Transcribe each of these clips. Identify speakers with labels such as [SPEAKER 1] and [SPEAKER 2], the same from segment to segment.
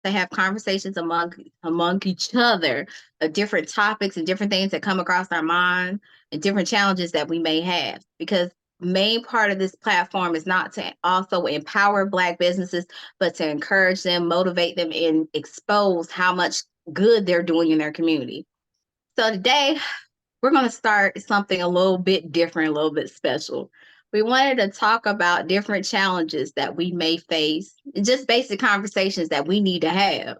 [SPEAKER 1] to have conversations among each other of different topics and different things that come across our mind and different challenges that we may have. Because main part of this platform is not to also empower Black businesses, but to encourage them, motivate them, and expose how much good they're doing in their community. So today we're going to start something a little bit different, a little bit special. We wanted to talk about different challenges that we may face, just basic conversations that we need to have.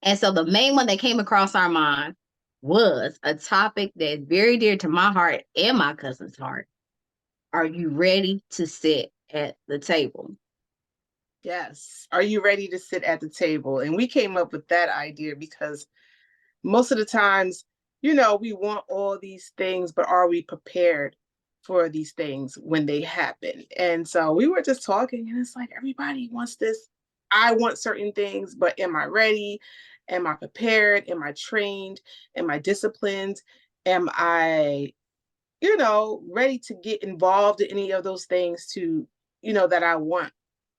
[SPEAKER 1] And so the main one that came across our mind was a topic that's very dear to my heart and my cousin's heart. Are you ready to sit at the table?
[SPEAKER 2] Yes. Are you ready to sit at the table? And we came up with that idea because most of the times, we want all these things, but are we prepared for these things when they happen? And so we were just talking, and it's like everybody wants this. I want certain things, but am I ready? Am I prepared? Am I trained? Am I disciplined? Am I, ready to get involved in any of those things that I want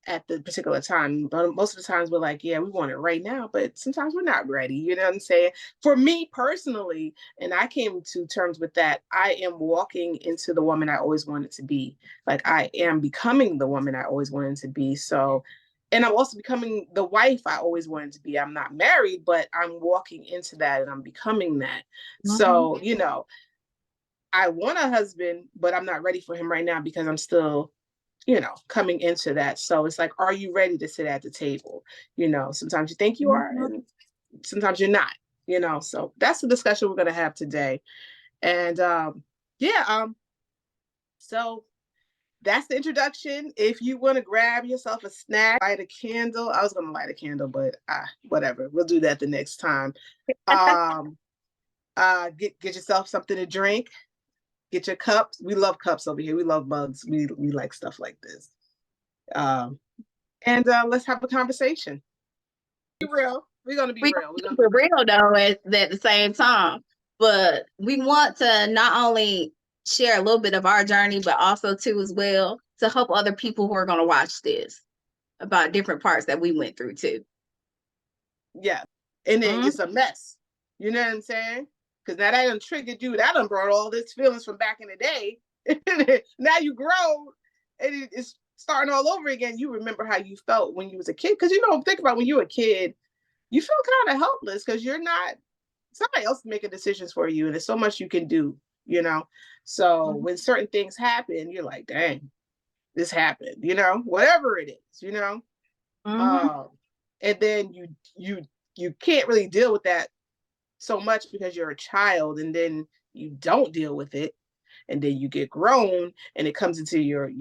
[SPEAKER 2] at the particular time? But most of the times we're like, yeah, we want it right now, but sometimes we're not ready. You know what I'm saying? For me personally, and I came to terms with that, I am walking into the woman I always wanted to be. Like, I am becoming the woman I always wanted to be. So, and I'm also becoming the wife I always wanted to be. I'm not married, but I'm walking into that and I'm becoming that.
[SPEAKER 1] Mm-hmm.
[SPEAKER 2] So, I want a husband, but I'm not ready for him right now because I'm still, coming into that. So it's like, are you ready to sit at the table? Sometimes you think you are, and sometimes you're not, so that's the discussion we're going to have today. And yeah, so that's the introduction. If you want to grab yourself a snack, light a candle. I was going to light a candle, but whatever. We'll do that the next time. Get yourself something to drink. Get your cups. We love cups over here. We love mugs. We like stuff like this. And let's have a conversation. Be real. We're gonna be
[SPEAKER 1] We
[SPEAKER 2] real. We're gonna
[SPEAKER 1] keep it real though at the same time. But we want to not only share a little bit of our journey, but also too as well to help other people who are going to watch this about different parts that we went through too.
[SPEAKER 2] Yeah. And then
[SPEAKER 1] Mm-hmm.
[SPEAKER 2] it's a mess. You know what I'm saying? Because now that done triggered you, that done brought all this feelings from back in the day. Now you grow and it's starting all over again. You remember how you felt when you was a kid. Because think about when you were a kid, you feel kind of helpless because you're not somebody else making decisions for you, and there's so much you can do, So
[SPEAKER 1] Mm-hmm.
[SPEAKER 2] when certain things happen, you're like, dang, this happened, whatever it is,
[SPEAKER 1] Mm-hmm.
[SPEAKER 2] Um, and then you can't really deal with that so much because you're a child, and then you don't deal with it, and then you get grown, and it comes into your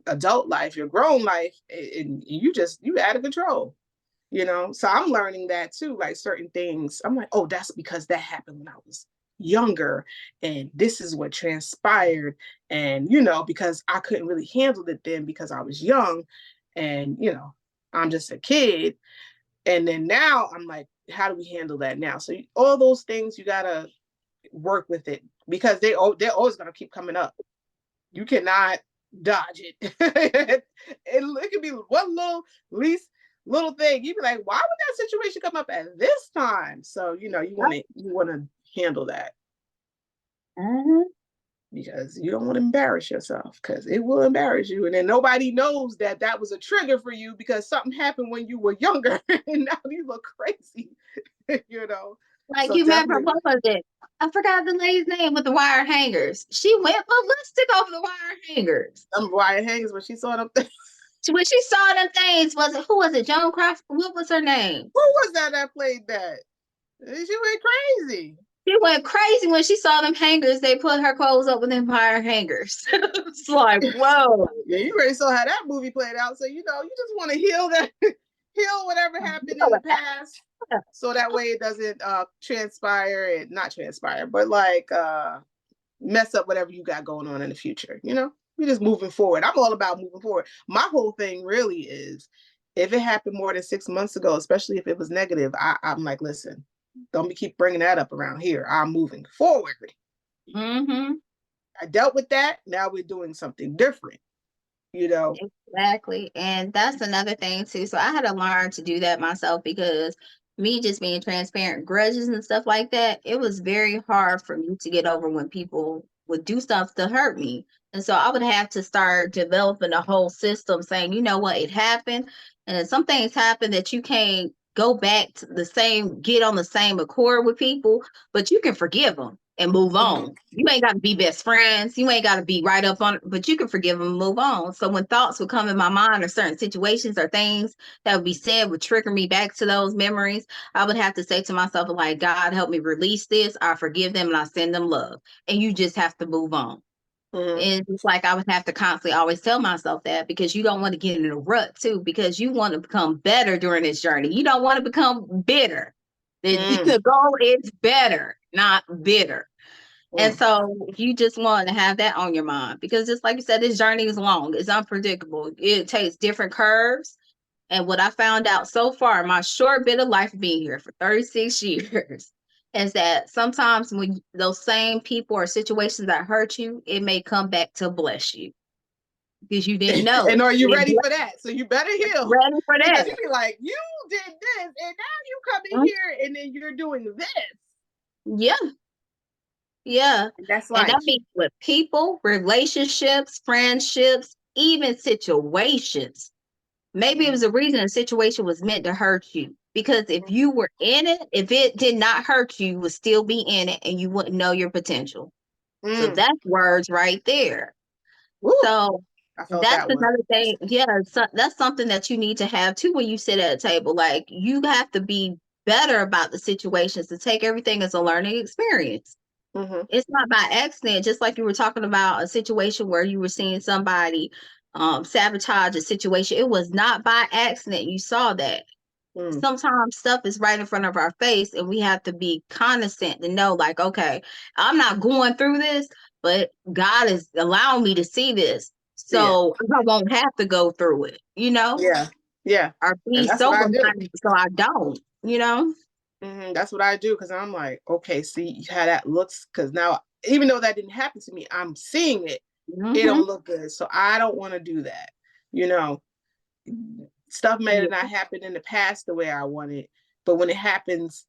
[SPEAKER 2] adult life, your grown life, and you out of control. So I'm learning that too, like certain things I'm like, oh, that's because that happened when I was younger, and this is what transpired, and because I couldn't really handle it then because I was young, and I'm just a kid, and then now I'm like, how do we handle that now? So all those things, you gotta work with it because they're always gonna keep coming up. You cannot dodge it. It could be one little thing. You'd be like, why would that situation come up at this time? So you want to handle that
[SPEAKER 1] Mm-hmm.
[SPEAKER 2] because you don't want to embarrass yourself because it will embarrass you, and then nobody knows that was a trigger for you because something happened when you were younger, and now you look crazy. you know.
[SPEAKER 1] Like
[SPEAKER 2] So
[SPEAKER 1] you remember
[SPEAKER 2] definitely,
[SPEAKER 1] what was it? I forgot the lady's name with the wire hangers. She went ballistic over the wire hangers.
[SPEAKER 2] wire hangs when she saw them.
[SPEAKER 1] When she saw them things, was it who was it? Joan Crawford? What was her name?
[SPEAKER 2] Who was that played that? She went crazy.
[SPEAKER 1] She went crazy when she saw them hangers. They put her clothes up with them wire hangers. It's like, whoa.
[SPEAKER 2] Yeah, you already saw how that movie played out. So you just want to heal that, heal whatever
[SPEAKER 1] You
[SPEAKER 2] happened
[SPEAKER 1] know
[SPEAKER 2] in the
[SPEAKER 1] what
[SPEAKER 2] past, so that way it doesn't transpire and not transpire, but like mess up whatever you got going on in the future. You're just moving forward. I'm all about moving forward. My whole thing really is, if it happened more than 6 months ago, especially if it was negative, I'm like, listen, don't be keep bringing that up around here. I'm moving forward.
[SPEAKER 1] Mm-hmm.
[SPEAKER 2] I dealt with that. Now we're doing something different. you know.
[SPEAKER 1] Exactly. And that's another thing too. So I had to learn to do that myself because me just being transparent, grudges and stuff like that, it was very hard for me to get over when people would do stuff to hurt me. And so I would have to start developing a whole system saying, you know what, it happened. And some things happen that you can't go back to the same, get on the same accord with people, but you can forgive them and move
[SPEAKER 2] Mhm.
[SPEAKER 1] on. You ain't got to be best friends. You ain't got to be right up on, but you can forgive them and move on. So when thoughts would come in my mind or certain situations or things that would be said would trigger me back to those memories, I would have to say to myself, like, God, help me release this. I forgive them and I send them love. And you just have to move on.
[SPEAKER 2] Mhm.
[SPEAKER 1] And it's like I would have to constantly always tell myself that because you don't want to get in a rut too, because you want to become better during this journey. You don't want to become bitter. The,
[SPEAKER 2] Mm.
[SPEAKER 1] the goal is better, not bitter. And
[SPEAKER 2] Mm.
[SPEAKER 1] so you just want to have that on your mind because just like you said, this journey is long, it's unpredictable. It takes different curves. And what I found out so far, my short bit of life being here for 36 years, is that sometimes when those same people or situations that hurt you, it may come back to bless you because you didn't know
[SPEAKER 2] And
[SPEAKER 1] it.
[SPEAKER 2] are you
[SPEAKER 1] It
[SPEAKER 2] ready for that? So you better heal.
[SPEAKER 1] ready for
[SPEAKER 2] Because
[SPEAKER 1] that.
[SPEAKER 2] you be like, you did this, and now you come in
[SPEAKER 1] Mhm.
[SPEAKER 2] here and then you're doing this.
[SPEAKER 1] Yeah, yeah.
[SPEAKER 2] And that's
[SPEAKER 1] And that
[SPEAKER 2] life.
[SPEAKER 1] means with people, relationships, friendships, even situations. Maybe it
[SPEAKER 2] Mhm.
[SPEAKER 1] was a reason a situation was meant to hurt you. Because if you were in it, if it did not hurt you, you would still be in it and you wouldn't know your potential. So
[SPEAKER 2] Mm.
[SPEAKER 1] that's words right there.
[SPEAKER 2] Woo,
[SPEAKER 1] So
[SPEAKER 2] I felt
[SPEAKER 1] that's
[SPEAKER 2] that one.
[SPEAKER 1] another thing. Yeah, so that's something that you need to have too when you sit at a table. Like you have to be better about the situations to take everything as a learning experience.
[SPEAKER 2] Hmm.
[SPEAKER 1] It's not by accident, just like you were talking about a situation where you were seeing somebody sabotage a situation. It was not by accident you saw that.
[SPEAKER 2] Mm.
[SPEAKER 1] Sometimes stuff is right in front of our face and we have to be cognizant to know like, okay, I'm not going through this, but God is allowing me to see this,
[SPEAKER 2] See it.
[SPEAKER 1] so I won't have to go through it,
[SPEAKER 2] Yeah. Yeah.
[SPEAKER 1] or
[SPEAKER 2] And
[SPEAKER 1] be
[SPEAKER 2] that's what
[SPEAKER 1] sober
[SPEAKER 2] I do.
[SPEAKER 1] minded so I don't.
[SPEAKER 2] That's what I do because I'm like, okay, see how that looks. Because now, even though that didn't happen to me, I'm seeing it. It
[SPEAKER 1] Hmm.
[SPEAKER 2] don't look good, so I don't want to do that. You know, stuff may
[SPEAKER 1] Yeah,
[SPEAKER 2] not happen in the past the way I want it, but when it happens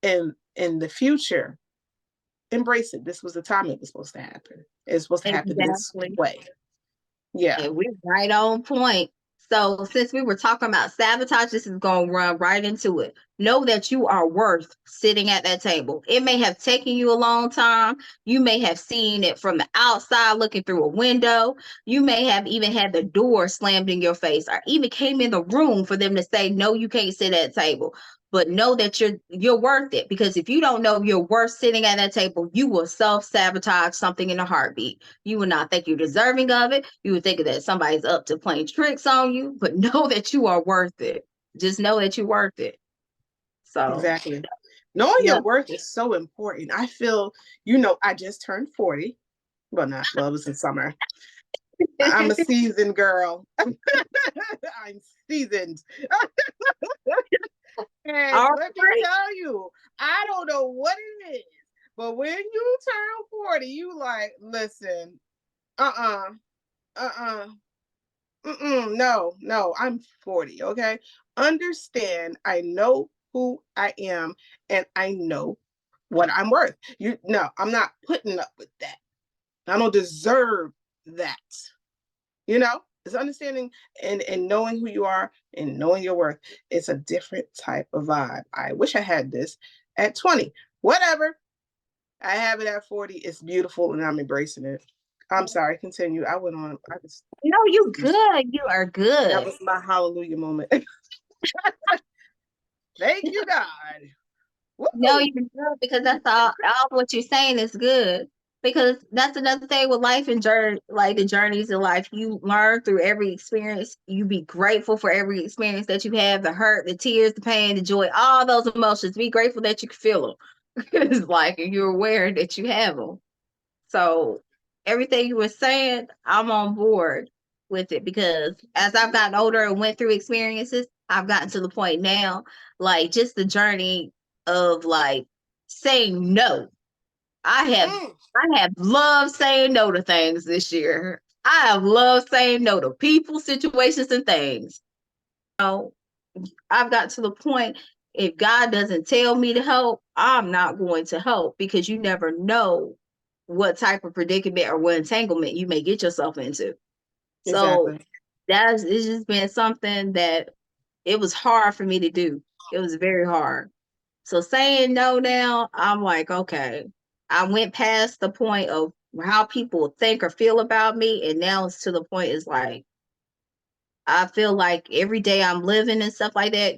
[SPEAKER 2] in the future, embrace it. This was the time it was supposed to happen. It's supposed to happen this
[SPEAKER 1] exactly.
[SPEAKER 2] way. Yeah.
[SPEAKER 1] And we're right on point. So, since we were talking about sabotage, this is going to run right into it. Know that you are worth sitting at that table. It may have taken you a long time. You may have seen it from the outside looking through a window. You may have even had the door slammed in your face or even came in the room for them to say, no, you can't sit at a table. But know that you're worth it because if you don't know you're worth sitting at that table, you will self-sabotage something in a heartbeat. You will not think you're deserving of it. You would think that somebody's up to playing tricks on you, but know that you are worth it. Just know that you're worth it. So,
[SPEAKER 2] Exactly. Knowing
[SPEAKER 1] yeah.
[SPEAKER 2] your worth is so important. I feel, I just turned 40. Well, not, well, it was in summer. I'm a seasoned girl. I'm seasoned. And
[SPEAKER 1] All
[SPEAKER 2] let me
[SPEAKER 1] right.
[SPEAKER 2] tell you, I don't know what it is, but when you turn 40, you like, listen, uh-uh, uh-uh, no, no, I'm 40, okay? Understand, I know who I am and I know what I'm worth. No, I'm not putting up with that. I don't deserve that. It's understanding and knowing who you are and knowing your worth. It's a different type of vibe. I wish I had this at 20. Whatever. I have it at 40. It's beautiful and I'm embracing it. I'm sorry, continue. I went on.
[SPEAKER 1] No, you good. You are
[SPEAKER 2] That
[SPEAKER 1] good.
[SPEAKER 2] was my hallelujah moment. Thank you, God.
[SPEAKER 1] No,
[SPEAKER 2] Woo!
[SPEAKER 1] you're good because that's all what you're saying is good. Because that's another thing with life and journey, like the journeys in life. You learn through every experience. You be grateful for every experience that you have, the hurt, the tears, the pain, the joy, all those emotions. Be grateful that you can feel them. It's like you're aware that you have them. So everything you were saying, I'm on board with it because as I've gotten older and went through experiences, I've gotten to the point now, like just the journey of like saying no. I have
[SPEAKER 2] Mm.
[SPEAKER 1] I have loved saying no to things this year. I have loved saying no to people, situations, and things. So I've got to the point, if God doesn't tell me to help, I'm not going to help, because you never know what type of predicament or what entanglement you may get yourself into. So
[SPEAKER 2] Exactly.
[SPEAKER 1] it's just been something that it was hard for me to do. It was very hard. So saying no now, I'm like, okay, I went past the point of how people think or feel about me, and now it's to the point, is like, I feel like every day I'm living and stuff like that,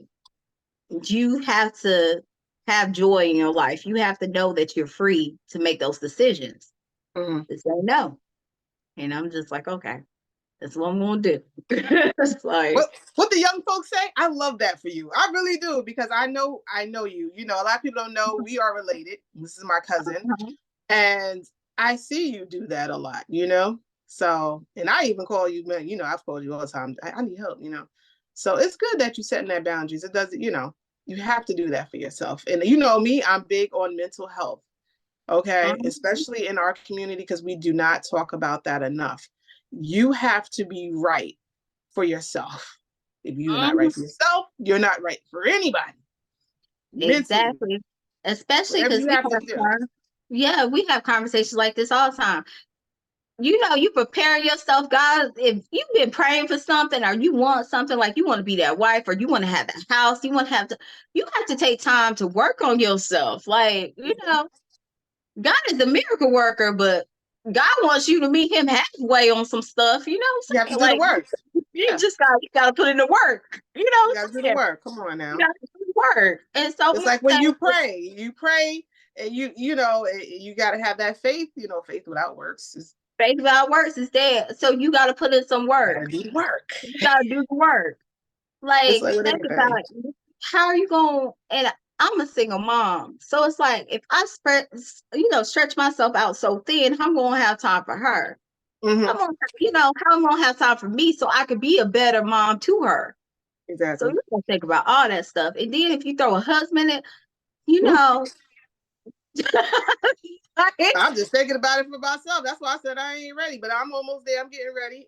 [SPEAKER 1] you have to have joy in your life. You have to know that you're free to make those decisions.
[SPEAKER 2] Mhm.
[SPEAKER 1] To say no. And I'm just like, okay, that's what I'm gonna do. It's like,
[SPEAKER 2] What the young folks say, I love that for you. I really do, because I know you. You know, a lot of people don't know we are related. This is my cousin,
[SPEAKER 1] uh-huh.
[SPEAKER 2] and I see you do that a lot. You know, so and I even call you, man. You know, I've called you all the time. I need help. You know, so it's good that you're setting that boundaries. It doesn't, you know, you have to do that for yourself. And you know me, I'm big on mental health. Okay, especially in our community, because we do not talk about that enough. You have to be right for yourself. If you're not right for yourself, you're not right for anybody. Mentally,
[SPEAKER 1] Exactly. Especially
[SPEAKER 2] whatever
[SPEAKER 1] because
[SPEAKER 2] you have to do.
[SPEAKER 1] yeah, we have conversations like this all the time. You know, you prepare yourself, God. If you've been praying for something, or you want something, like you want to be that wife, or you want to have that house, you have to take time to work on yourself. Like, God is a miracle worker, but God wants you to meet him halfway on some stuff. You know
[SPEAKER 2] You
[SPEAKER 1] what
[SPEAKER 2] have
[SPEAKER 1] I'm
[SPEAKER 2] to
[SPEAKER 1] saying?
[SPEAKER 2] do the
[SPEAKER 1] Like,
[SPEAKER 2] work.
[SPEAKER 1] you
[SPEAKER 2] Yeah,
[SPEAKER 1] just gotta put in the work. You know
[SPEAKER 2] you
[SPEAKER 1] what
[SPEAKER 2] got to do
[SPEAKER 1] I'm
[SPEAKER 2] the
[SPEAKER 1] saying?
[SPEAKER 2] work. Come on
[SPEAKER 1] You
[SPEAKER 2] now.
[SPEAKER 1] gotta do the work. And so
[SPEAKER 2] It's
[SPEAKER 1] my
[SPEAKER 2] like when
[SPEAKER 1] thing is,
[SPEAKER 2] you pray, and you know, you got to have that faith. You know, faith without works is
[SPEAKER 1] faith without works is dead. So you gotta put in some
[SPEAKER 2] got to
[SPEAKER 1] work.
[SPEAKER 2] do the work.
[SPEAKER 1] You gotta do the work.
[SPEAKER 2] It's
[SPEAKER 1] Like,
[SPEAKER 2] like with
[SPEAKER 1] think about
[SPEAKER 2] everything.
[SPEAKER 1] it. How are you going? And I'm a single mom, so it's like, if I stretch myself out so thin, I'm gonna have time for her.
[SPEAKER 2] Hmm.
[SPEAKER 1] I'm gonna, how I'm gonna have time for me, so I could be a better mom to her. So
[SPEAKER 2] Exactly.
[SPEAKER 1] you gotta think about all that stuff. And then if you throw a husband in, you
[SPEAKER 2] Ooh,
[SPEAKER 1] know, like,
[SPEAKER 2] I'm just thinking about it for myself. That's why I said I ain't ready, but I'm almost there. I'm getting ready.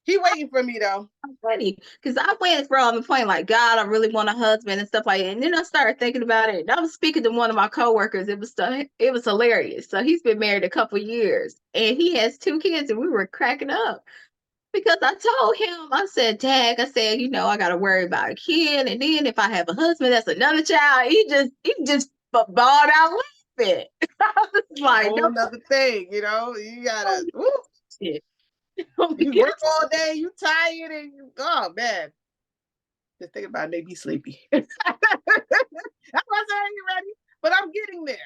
[SPEAKER 2] He waiting for me though.
[SPEAKER 1] I'm ready. Because I went from the point, like, God, I really want a husband and stuff like that. And then I started thinking about it. And I was speaking to one of my coworkers. It was hilarious. So he's been married a couple years, and he has 2 kids, and we were cracking up. Because I told him, I said, Tag, I said, I got to worry about a kid. And then if I have a husband, that's another child. He just bawled out laughing. I was
[SPEAKER 2] A
[SPEAKER 1] like, no
[SPEAKER 2] whole nother thing, you know. You gotta, woo,
[SPEAKER 1] shit.
[SPEAKER 2] you work all day, you tired, and oh man, just thinking about it made me sleepy. That's why I said I ain't ready, but I'm getting there.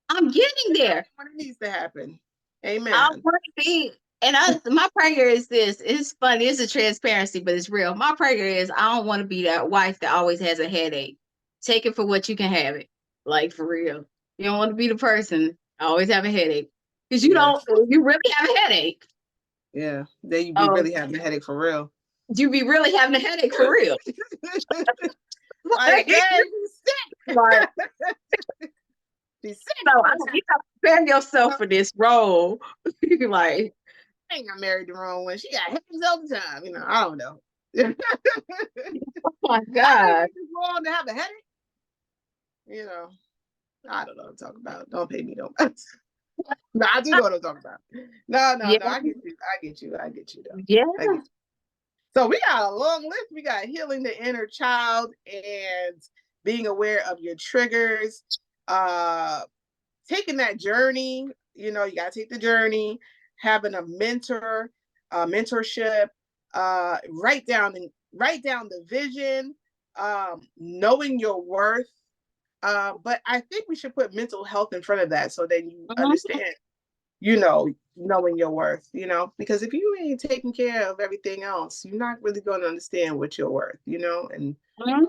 [SPEAKER 1] I'm getting there.
[SPEAKER 2] When it needs to happen.
[SPEAKER 1] I
[SPEAKER 2] Amen.
[SPEAKER 1] want to be, and my prayer is this. It's funny. It's a transparency, but it's real. My prayer is, I don't want to be that wife that always has a headache. Take it for what you can have it. Like, for real. You don't want to be the person always have a headache, because
[SPEAKER 2] Yeah,
[SPEAKER 1] you really have a headache.
[SPEAKER 2] yeah. Then you be
[SPEAKER 1] Oh,
[SPEAKER 2] really having a headache for real.
[SPEAKER 1] you be really having a headache for real.
[SPEAKER 2] Like,
[SPEAKER 1] Like,
[SPEAKER 2] dang, he's sick.
[SPEAKER 1] like,
[SPEAKER 2] He's sick
[SPEAKER 1] so
[SPEAKER 2] all the time.
[SPEAKER 1] you got to prepare yourself for this role. Like,
[SPEAKER 2] I ain't got married the wrong one. She got headaches all the time. You know, I don't know. I
[SPEAKER 1] oh my
[SPEAKER 2] didn't
[SPEAKER 1] God.
[SPEAKER 2] wait this long to have a headache. You know, I don't know what I'm talking about. Don't pay me no. No, I do know what I'm talking about. No, no,
[SPEAKER 1] Yeah.
[SPEAKER 2] no. I get you. I get you. I get you though.
[SPEAKER 1] Yeah.
[SPEAKER 2] I get you. So we got a long list. We got healing the inner child and being aware of your triggers, uh, taking that journey. You know, you gotta take the journey, having a mentor, mentorship, write down the vision, knowing your worth. But I think we should put mental health in front of that so then you
[SPEAKER 1] Mhm.
[SPEAKER 2] understand, knowing your worth, because if you ain't taking care of everything else, you're not really going to understand what you're worth,
[SPEAKER 1] Mhm.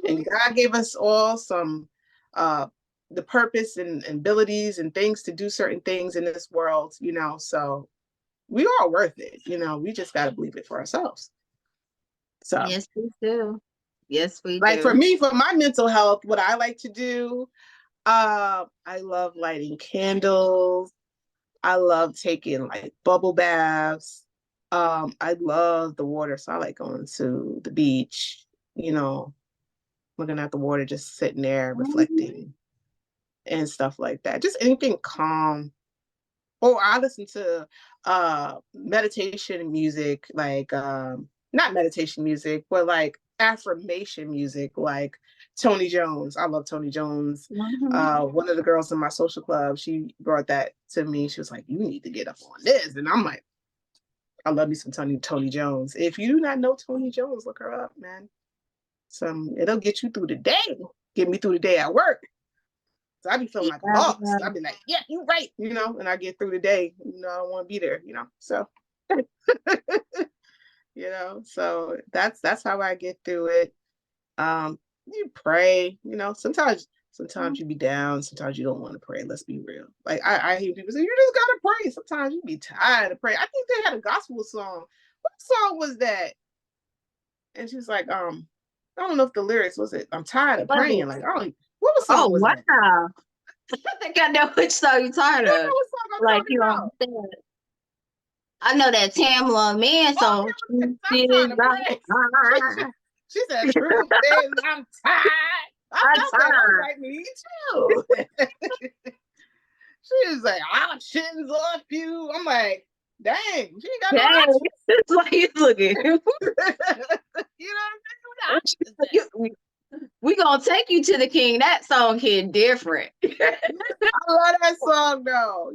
[SPEAKER 2] and God gave us all some uh the purpose and abilities and things to do certain things in this world, so we are worth it, we just got to believe it for ourselves. So
[SPEAKER 1] Yes, we do. Yes, we
[SPEAKER 2] like for
[SPEAKER 1] do.
[SPEAKER 2] me, for my mental health, what I like to do, I love lighting candles. I love taking like bubble baths. I love the water, so I like going to the beach, you know, looking at the water, just sitting there
[SPEAKER 1] Mhm.
[SPEAKER 2] reflecting and stuff like that. Just anything calm. Or I listen to meditation music, like not meditation music, but like affirmation music, like Tony Jones. I love Tony Jones.
[SPEAKER 1] Mhm.
[SPEAKER 2] One of the girls in my social club, she brought that to me. She was like, "You need to get up on this," and I'm like, "I love me some Tony Jones." If you do not know Tony Jones, look her up, man. It'll get you through the day. Get me through the day at work. So I be feeling like a boss. I
[SPEAKER 1] Yeah.
[SPEAKER 2] be like, yeah, you're right, and I get through the day, I don't want to be there, So so that's how I get through it. You pray, sometimes you be down, sometimes you don't want to pray. Let's be real. Like I hear people say, you just gotta pray. Sometimes you be tired of praying. I think they had a gospel song. What song was that? And she's like, I don't know if the lyrics was it. I'm tired of
[SPEAKER 1] Love
[SPEAKER 2] praying.
[SPEAKER 1] it.
[SPEAKER 2] Like, oh, what
[SPEAKER 1] Oh
[SPEAKER 2] song was that?
[SPEAKER 1] wow. I think I know which song you're
[SPEAKER 2] You
[SPEAKER 1] tired
[SPEAKER 2] don't know
[SPEAKER 1] of.
[SPEAKER 2] what song I'm
[SPEAKER 1] Like
[SPEAKER 2] talking
[SPEAKER 1] you
[SPEAKER 2] about.
[SPEAKER 1] understand. I know that Tamla Man
[SPEAKER 2] Oh,
[SPEAKER 1] song.
[SPEAKER 2] yeah,
[SPEAKER 1] Truth
[SPEAKER 2] I'm
[SPEAKER 1] is
[SPEAKER 2] trying to pray. She said, truth is, I'm tired. I
[SPEAKER 1] I'm
[SPEAKER 2] felt that. I was
[SPEAKER 1] tired.
[SPEAKER 2] like, me too. She was like, I'm shitting off you. I'm like, dang, she ain't got no
[SPEAKER 1] Dang, that's why you looking.
[SPEAKER 2] options. You know what I'm saying? No options.
[SPEAKER 1] We gonna take you to the king. That song hit different.
[SPEAKER 2] I love that song though.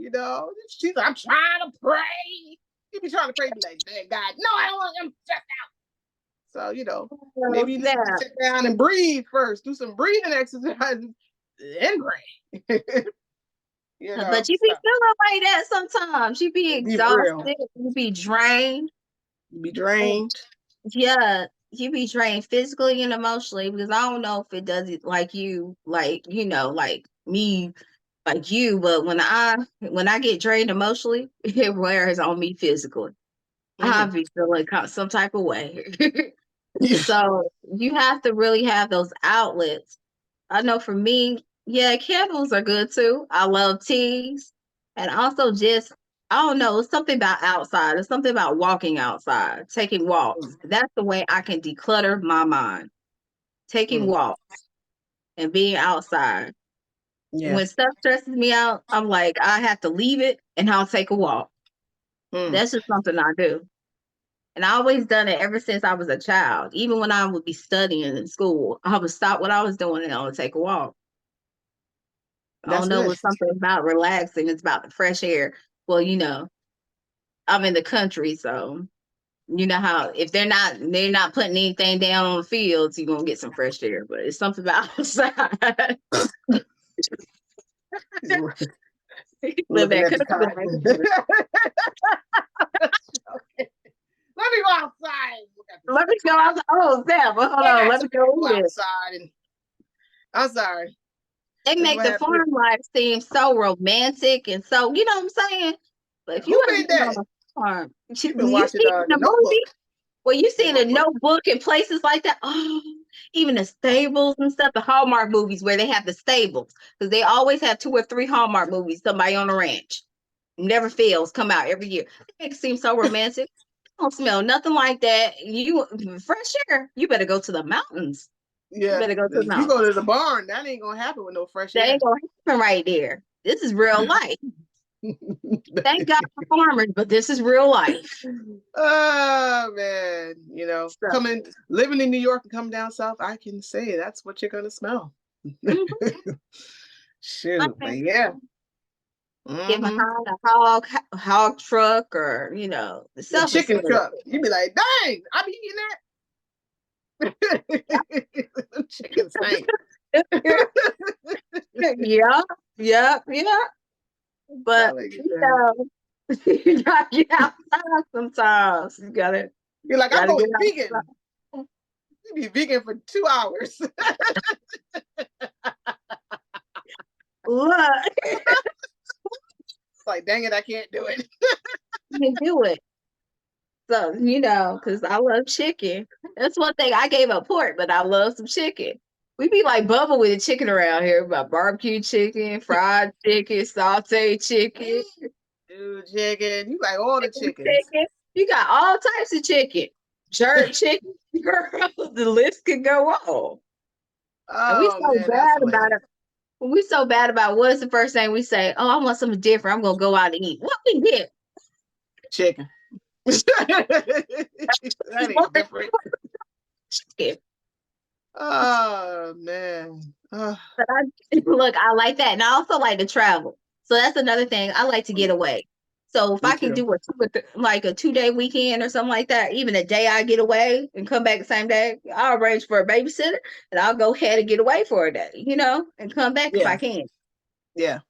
[SPEAKER 2] She's like, I'm trying to pray. You be trying to pray, be like, man, God, no, I don't want them stressed out. So,
[SPEAKER 1] Oh,
[SPEAKER 2] maybe you just need to
[SPEAKER 1] snap.
[SPEAKER 2] sit down and breathe first. Do some breathing exercises and pray.
[SPEAKER 1] But you be
[SPEAKER 2] So
[SPEAKER 1] feeling like that sometimes. You be
[SPEAKER 2] be real.
[SPEAKER 1] exhausted. You be drained.
[SPEAKER 2] Be
[SPEAKER 1] And
[SPEAKER 2] drained.
[SPEAKER 1] yeah, you be drained physically and emotionally because I don't know if it does it like you, like me, like you. But when I get drained emotionally, it wears on me physically. I
[SPEAKER 2] Mm.
[SPEAKER 1] be feeling some type of way. So you have to really have those outlets. I know for me, yeah, candles are good too. I love teas. And also just, I don't know, it's something about outside. It's something about walking outside, taking walks. That's the way I can declutter my mind. Taking
[SPEAKER 2] Mm.
[SPEAKER 1] walks and being outside.
[SPEAKER 2] Yeah.
[SPEAKER 1] When stuff stresses me out, I'm like, I have to leave it and I'll take a walk.
[SPEAKER 2] Mm.
[SPEAKER 1] That's just something I do. And I always done it ever since I was a child. Even when I would be studying in school, I would stop what I was doing and I would take a walk. I
[SPEAKER 2] That's
[SPEAKER 1] don't know,
[SPEAKER 2] good.
[SPEAKER 1] it's something about relaxing. It's about the fresh air. Well, I'm in the country, so you know how if they're not putting anything down on the fields, you're gonna get some fresh air. But it's something about outside. Live
[SPEAKER 2] Looking
[SPEAKER 1] that
[SPEAKER 2] at the
[SPEAKER 1] country
[SPEAKER 2] cotton.
[SPEAKER 1] life.
[SPEAKER 2] Let me go outside. Look at the
[SPEAKER 1] Let me go outside. Oh, Sam, well, hold
[SPEAKER 2] I
[SPEAKER 1] on.
[SPEAKER 2] got
[SPEAKER 1] Let
[SPEAKER 2] time
[SPEAKER 1] me
[SPEAKER 2] to
[SPEAKER 1] go
[SPEAKER 2] go
[SPEAKER 1] over this.
[SPEAKER 2] outside and I'm sorry.
[SPEAKER 1] They
[SPEAKER 2] Let's go
[SPEAKER 1] make the
[SPEAKER 2] ahead.
[SPEAKER 1] farm life seem so romantic and so, you know what I'm saying? But if
[SPEAKER 2] Who
[SPEAKER 1] you ever
[SPEAKER 2] made
[SPEAKER 1] been
[SPEAKER 2] that?
[SPEAKER 1] on a farm,
[SPEAKER 2] You've been
[SPEAKER 1] you
[SPEAKER 2] watching
[SPEAKER 1] see
[SPEAKER 2] the
[SPEAKER 1] the
[SPEAKER 2] Notebook.
[SPEAKER 1] movie? Well, you
[SPEAKER 2] The
[SPEAKER 1] seen a
[SPEAKER 2] Notebook.
[SPEAKER 1] Notebook in places like that. Oh, even the stables and stuff, the Hallmark movies where they have the stables, because they always have 2 or 3 Hallmark movies, somebody on the ranch. Never fails, come out every year. It makes it seem so romantic. Don't smell nothing like that. You fresh air. You better go to the mountains. You
[SPEAKER 2] Yeah.
[SPEAKER 1] better go to the
[SPEAKER 2] If you go
[SPEAKER 1] mountains.
[SPEAKER 2] to the barn, that ain't gonna happen with no fresh
[SPEAKER 1] That
[SPEAKER 2] air.
[SPEAKER 1] ain't gonna happen right there. This is real life. Thank God for farmers, but this is real life.
[SPEAKER 2] Oh man,
[SPEAKER 1] So,
[SPEAKER 2] coming living in New York and coming down south, I can say that's what you're gonna smell.
[SPEAKER 1] mhm,
[SPEAKER 2] Shoot, but
[SPEAKER 1] okay.
[SPEAKER 2] yeah. Hmm.
[SPEAKER 1] Get behind a hog truck, or the
[SPEAKER 2] The chicken
[SPEAKER 1] self-explanatory.
[SPEAKER 2] truck. You'd be like, dang, I be eating that. Chicken stank.
[SPEAKER 1] Yeah, yeah, yeah. But
[SPEAKER 2] Telling you, man.
[SPEAKER 1] you gotta get outside sometimes.
[SPEAKER 2] You're like, I'm
[SPEAKER 1] Gotta get
[SPEAKER 2] going vegan.
[SPEAKER 1] outside.
[SPEAKER 2] You be vegan for 2 hours.
[SPEAKER 1] Look,
[SPEAKER 2] Like, dang it, I can't do it.
[SPEAKER 1] you can do it. So, because I love chicken. That's one thing. I gave up pork, but I love some chicken. We be like bubble with the chicken around here, about barbecue chicken, fried chicken, sauteed chicken,
[SPEAKER 2] Dude, chicken. You like all the chickens.
[SPEAKER 1] chicken. You got all types of chicken, jerk chicken, girl. The list could go on. And we
[SPEAKER 2] Oh
[SPEAKER 1] so
[SPEAKER 2] man, that's
[SPEAKER 1] bad about
[SPEAKER 2] hilarious.
[SPEAKER 1] it. We so bad about what's the first thing we say? Oh, I want something different. I'm gonna go out and eat. What we get?
[SPEAKER 2] Chicken. That ain't different.
[SPEAKER 1] Chicken.
[SPEAKER 2] Oh man. Oh,
[SPEAKER 1] But look, I like that, and I also like to travel. So that's another thing. I like to get away. So if
[SPEAKER 2] me
[SPEAKER 1] I can
[SPEAKER 2] too.
[SPEAKER 1] do like a 2-day weekend or something like that, even a day I get away and come back the same day, I'll arrange for a babysitter and I'll go ahead and get away for a day, and come back if
[SPEAKER 2] Yeah,
[SPEAKER 1] I can.
[SPEAKER 2] yeah.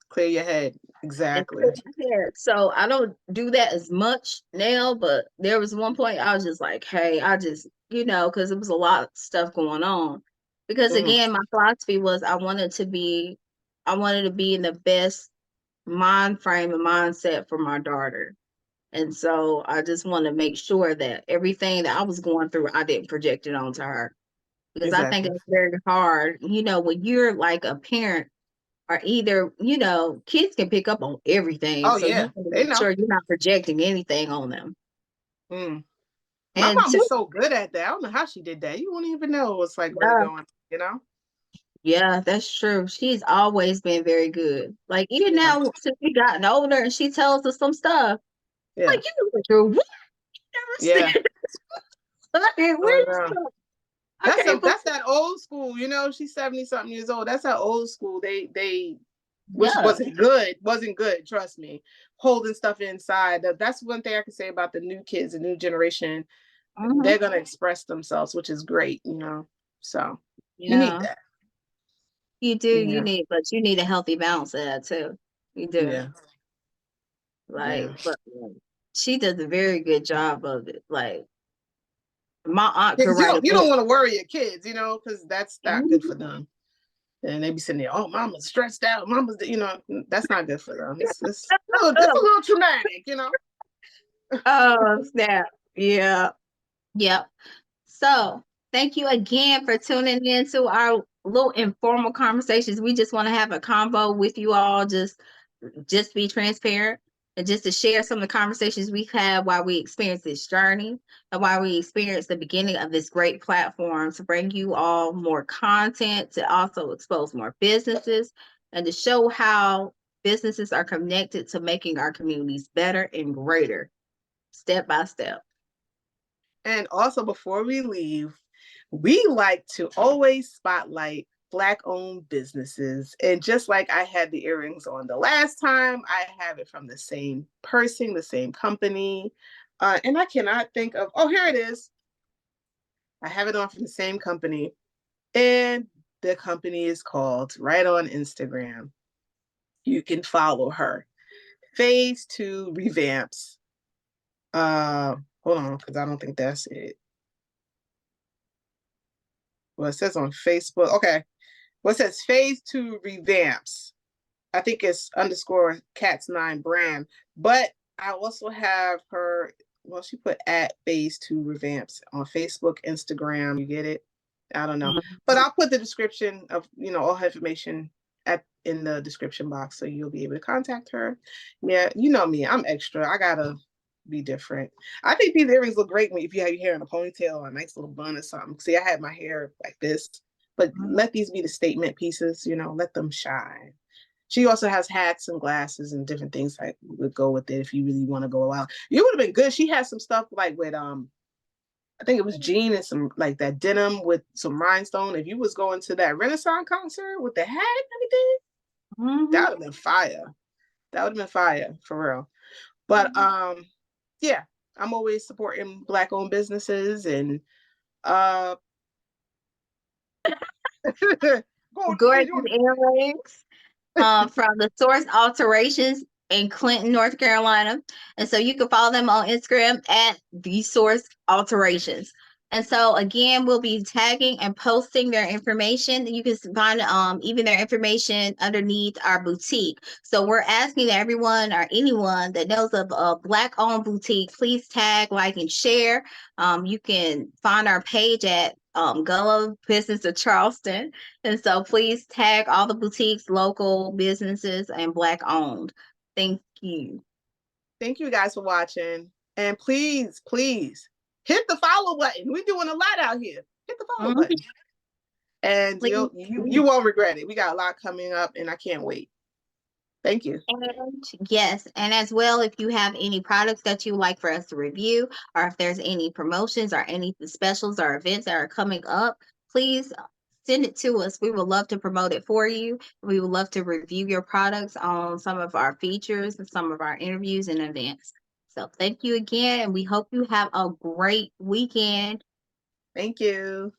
[SPEAKER 2] Clear your head.
[SPEAKER 1] And
[SPEAKER 2] Exactly.
[SPEAKER 1] clear my head. So I don't do that as much now, but there was one point I was just like, hey, I just, because it was a lot of stuff going on. Because
[SPEAKER 2] Mhm.
[SPEAKER 1] again, my philosophy was I wanted to be in the best mind frame and mindset for my daughter. And so I just want to make sure that everything that I was going through, I didn't project it onto her. Because I think
[SPEAKER 2] Exactly.
[SPEAKER 1] it's very hard, when you're like a parent or either, kids can pick up on everything.
[SPEAKER 2] Oh
[SPEAKER 1] So
[SPEAKER 2] yeah,
[SPEAKER 1] you want to
[SPEAKER 2] they
[SPEAKER 1] make
[SPEAKER 2] know.
[SPEAKER 1] sure you're not projecting anything on them.
[SPEAKER 2] Mm. My
[SPEAKER 1] And
[SPEAKER 2] mom
[SPEAKER 1] two,
[SPEAKER 2] was so good at that. I don't know how she did that. You won't even know what's like really
[SPEAKER 1] yeah,
[SPEAKER 2] going, you know?
[SPEAKER 1] yeah, that's true. She's always been very good. Like even
[SPEAKER 2] Yeah.
[SPEAKER 1] now, since we gotten older and she tells us some stuff,
[SPEAKER 2] Yeah.
[SPEAKER 1] like you went through what? Never
[SPEAKER 2] Yeah.
[SPEAKER 1] seen. Like, where
[SPEAKER 2] Oh
[SPEAKER 1] you
[SPEAKER 2] no.
[SPEAKER 1] from? I can't believe.
[SPEAKER 2] That's that old school, she's 70 something years old. That's that old school. They which
[SPEAKER 1] Yeah.
[SPEAKER 2] wasn't good, trust me. Holding stuff inside. That's one thing I can say about the new kids, the new generation.
[SPEAKER 1] Hmm.
[SPEAKER 2] They're gonna express themselves, which is great. So you need
[SPEAKER 1] Yeah.
[SPEAKER 2] that.
[SPEAKER 1] You do.
[SPEAKER 2] Yeah.
[SPEAKER 1] But you need a healthy balance of that too. You do.
[SPEAKER 2] Yeah.
[SPEAKER 1] Like,
[SPEAKER 2] Yeah.
[SPEAKER 1] but she does a very good job of it. Like, my aunt could
[SPEAKER 2] Because
[SPEAKER 1] write a
[SPEAKER 2] you
[SPEAKER 1] book.
[SPEAKER 2] don't want to worry your kids, because that's not good
[SPEAKER 1] Mhm.
[SPEAKER 2] for them. And they be sitting there, oh, mama's stressed out. That's not good for them. It's a little traumatic.
[SPEAKER 1] Oh, snap. Yeah. Yep. So, thank you again for tuning in to our little informal conversations. We just want to have a convo with you all, just be transparent and just to share some of the conversations we've had while we experience this journey and while we experience the beginning of this great platform to bring you all more content, to also expose more businesses, and to show how businesses are connected to making our communities better and greater step by step.
[SPEAKER 2] And also, before we leave, we like to always spotlight Black-owned businesses. And just like I had the earrings on the last time, I have it from the same person, the same company. And I cannot think of, oh, here it is. I have it on from the same company. And the company is called, right on Instagram. You can follow her. Phase 2 Revamps. Hold on, because I don't think that's it. Well, it says on Facebook. Okay. Well, it says Phase 2 Revamps. I think it's underscore Cats9 brand. But I also have her, well, she put at Phase 2 Revamps on Facebook, Instagram. You get it? I don't know.
[SPEAKER 1] Mhm.
[SPEAKER 2] But I'll put the description of, all her information in the description box so you'll be able to contact her. Yeah, you know me. I'm extra. I gotta be different. I think these earrings look great if you have your hair in a ponytail or a nice little bun or something. See, I had my hair like this, but let these be the statement pieces, let them shine. She also has hats and glasses and different things that would go with it if you really want to go out. You would have been good. She has some stuff like with I think it was jean and some like that denim with some rhinestone. If you was going to that Renaissance concert with the hat and everything, that
[SPEAKER 1] Mhm.
[SPEAKER 2] would have been fire. That would have been fire for real. But yeah, I'm always supporting Black owned businesses and uh go
[SPEAKER 1] Gorgeous earrings. From the Source Alterations in Clinton, North Carolina. And so you can follow them on Instagram at the Source Alterations. And so again, we'll be tagging and posting their information. You can find even their information underneath our boutique. So we're asking everyone or anyone that knows of a Black-owned boutique, please tag, like, and share. You can find our page at Gullah Business of Charleston. And so please tag all the boutiques, local businesses, and Black owned. Thank you.
[SPEAKER 2] Thank you guys for watching. And please, please hit the follow button. We're doing a lot out here. Hit the follow
[SPEAKER 1] Mhm.
[SPEAKER 2] button. And
[SPEAKER 1] Please.
[SPEAKER 2] you won't regret it. We got a lot coming up and I can't wait. Thank you.
[SPEAKER 1] And yes, and as well, if you have any products that you would like for us to review, or if there's any promotions or any specials or events that are coming up, please send it to us. We would love to promote it for you. We would love to review your products on some of our features and some of our interviews and events. So thank you again, and we hope you have a great weekend.
[SPEAKER 2] Thank you.